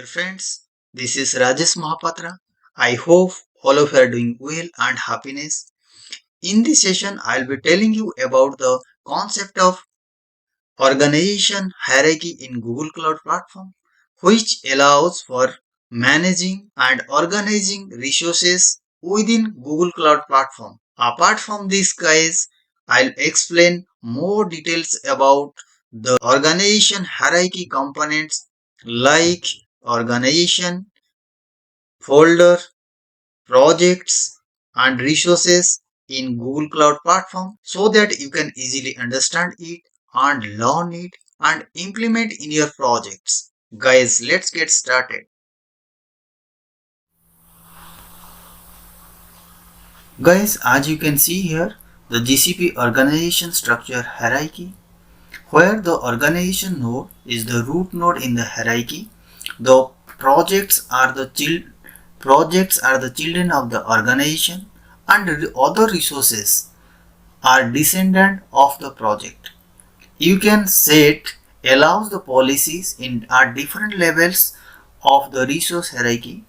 Dear friends, this is Rajesh Mahapatra. I hope all of you are doing well and happiness. In this session, I'll be telling you about the concept of organization hierarchy in Google Cloud Platform, which allows for managing and organizing resources within Google Cloud Platform. Apart from this, guys, I'll explain more details about the organization hierarchy components like organization, folder, projects, and resources in Google Cloud Platform so that you can easily understand it and learn it and implement in your projects. Guys, let's get started. Guys, as you can see here, the GCP organization structure hierarchy, where the organization node is the root node in the hierarchy. The projects are the children of the organization, and the other resources are descendant of the project. You can set allows the policies in at different levels of the resource hierarchy.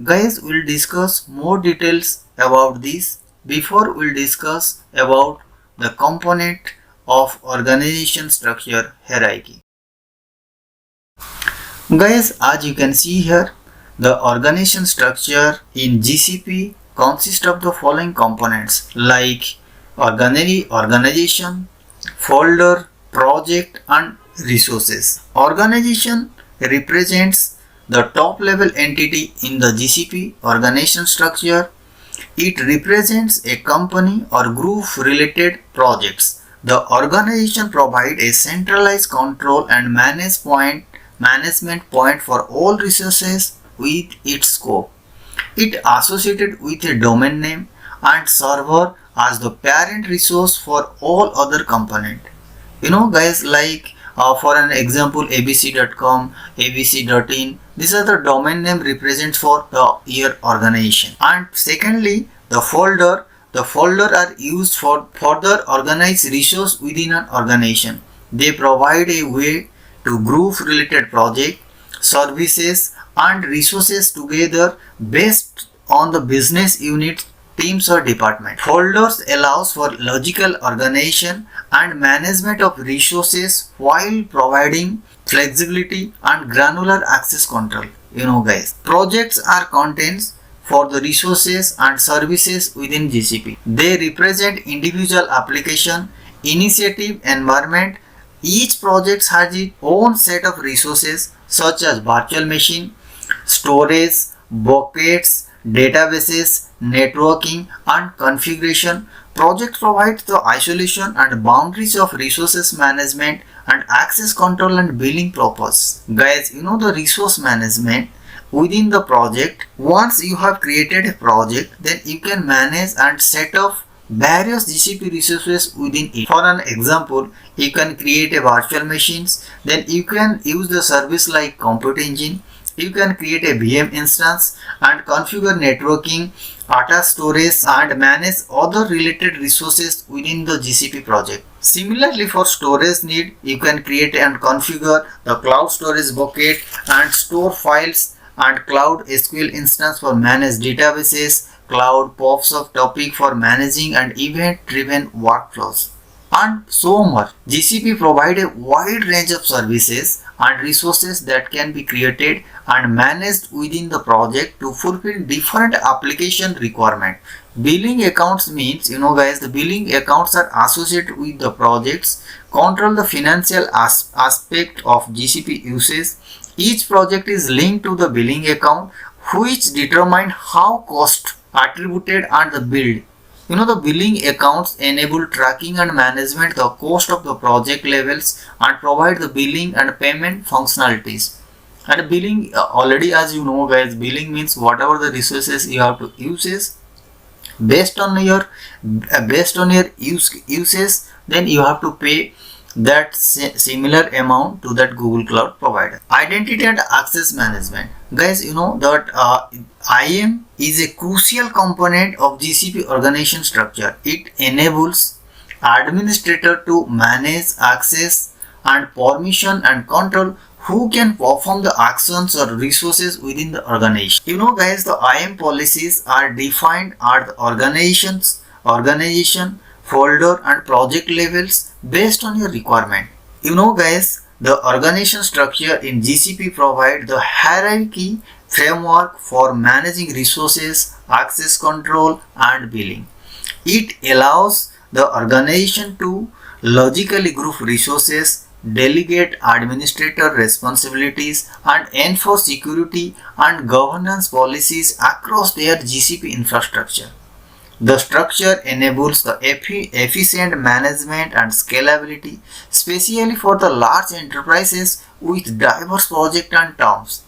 Guys, we'll discuss more details about this before we'll discuss about the component of organization structure hierarchy. Guys, as you can see here, the organization structure in GCP consists of the following components like organization, folder, project, and resources. Organization represents the top level entity in the GCP organization structure. It represents a company or group related projects. The organization provides a centralized control and management point for all resources with its scope. It associated with a domain name and server as the parent resource for all other components. Guys, like for an example, abc.com, abc.in, these are the domain name represents for your organization. And secondly, the folder are used for further organize resource within an organization. They provide a way to group related project, services, and resources together based on the business unit, teams, or department. Folders allows for logical organization and management of resources while providing flexibility and granular access control. Guys, projects are contents for the resources and services within GCP. They represent individual application, initiative, environment. Each project has its own set of resources such as virtual machine, storage, buckets, databases, networking, and configuration. Project provides the isolation and boundaries of resources management and access control and billing purpose. Guys, the resource management within the project. Once you have created a project, then you can manage and set up various GCP resources within it. For an example, you can create a virtual machines, then you can use the service like Compute Engine. You can create a VM instance and configure networking, data storage, and manage other related resources within the GCP project. Similarly, for storage need, you can create and configure the cloud storage bucket and store files and cloud SQL instance for managed databases, cloud pops of topic for managing and event driven workflows, and so much. GCP provides a wide range of services and resources that can be created and managed within the project to fulfill different application requirements. Billing accounts means, guys, the billing accounts are associated with the projects, control the financial aspect of GCP usage. Each project is linked to the billing account, which determine how cost attributed and the billed. The billing accounts enable tracking and management the cost of the project levels and provide the billing and payment functionalities. And billing, already as you know, guys, billing means whatever the resources you have to use based on your uses, then you have to pay that similar amount to that Google Cloud provider. Identity and access management. Guys, that IAM is a crucial component of GCP organization structure. It enables administrator to manage access and permission and control who can perform the actions or resources within the organization. You know guys, the IAM policies are defined at the organization, folder and project levels based on your requirement. You know guys, the organization structure in GCP provide the hierarchy framework for managing resources, access control and billing. It allows the organization to logically group resources, delegate administrator responsibilities and enforce security and governance policies across their GCP infrastructure. The structure enables the efficient management and scalability, especially for the large enterprises with diverse projects and terms.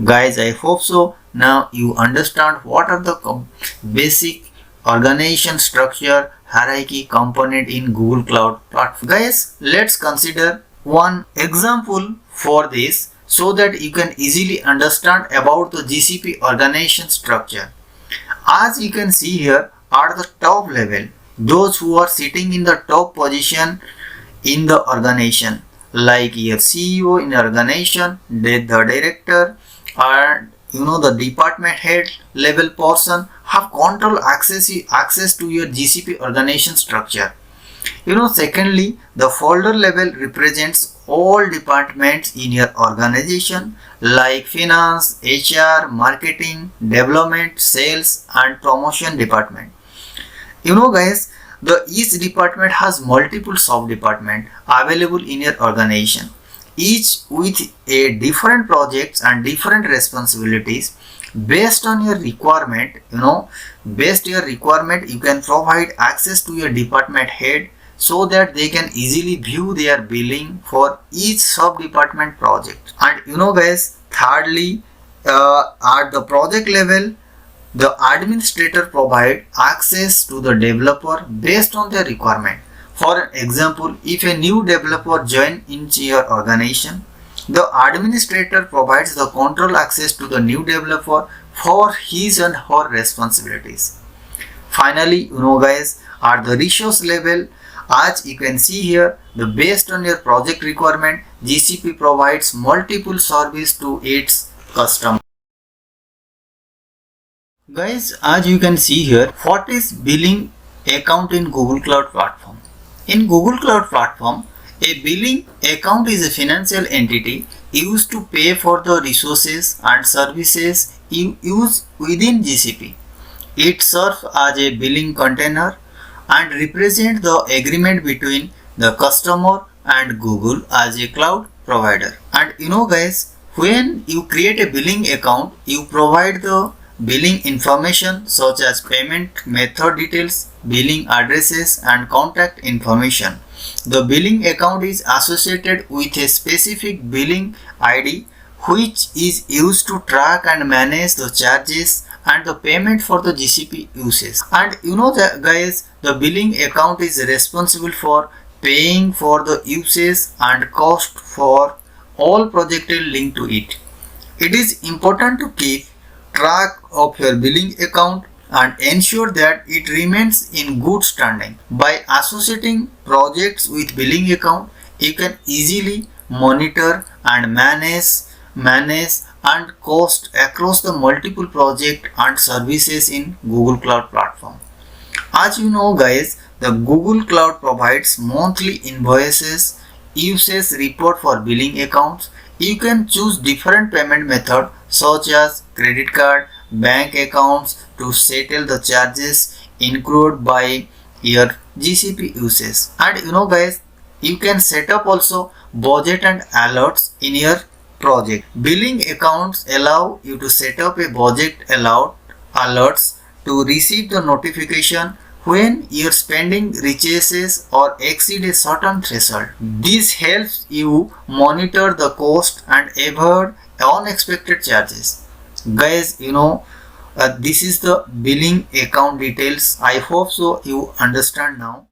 Guys, I hope so. Now you understand what are the basic organization structure hierarchy component in Google Cloud Platform. Guys, let's consider one example for this so that you can easily understand about the GCP organization structure. As you can see here at the top level, those who are sitting in the top position in the organization, like your CEO in the organization, the director, and the department head level person have control access to your GCP organization structure. Secondly, the folder level represents all departments in your organization like finance, HR, marketing, development, sales and promotion department. Guys, each department has multiple sub-departments available in your organization, each with a different projects and different responsibilities. Based on your requirement, you can provide access to your department head so that they can easily view their billing for each sub-department project. And guys, thirdly, at the project level, the administrator provide access to the developer based on their requirement. For example, if a new developer join into your organization, the administrator provides the control access to the new developer for his and her responsibilities. Finally, guys, at the resource level, as you can see here, based on your project requirement, GCP provides multiple service to its customer. Guys, as you can see here, what is billing account in Google Cloud Platform? In Google Cloud Platform, a billing account is a financial entity used to pay for the resources and services you use within GCP. It serves as a billing container and represents the agreement between the customer and Google as a cloud provider. And guys, when you create a billing account, you provide the billing information such as payment method details, billing addresses and contact information. The billing account is associated with a specific billing ID which is used to track and manage the charges and the payment for the GCP uses. And guys, the billing account is responsible for paying for the uses and cost for all projects linked to it. It is important to keep track of your billing account and ensure that it remains in good standing. By associating projects with billing account, you can easily monitor and manage and cost across the multiple projects and services in Google Cloud Platform. As you know guys, the Google Cloud provides monthly invoices, usage report for billing accounts. You can choose different payment methods such as credit card, bank accounts to settle the charges incurred by your GCP uses. And guys, you can set up also budget and alerts in your project. Billing accounts allow you to set up a budget alerts to receive the notification when your spending reaches or exceeds a certain threshold. This helps you monitor the cost and avoid unexpected charges. Guys, this is the billing account details. I hope so you understand now.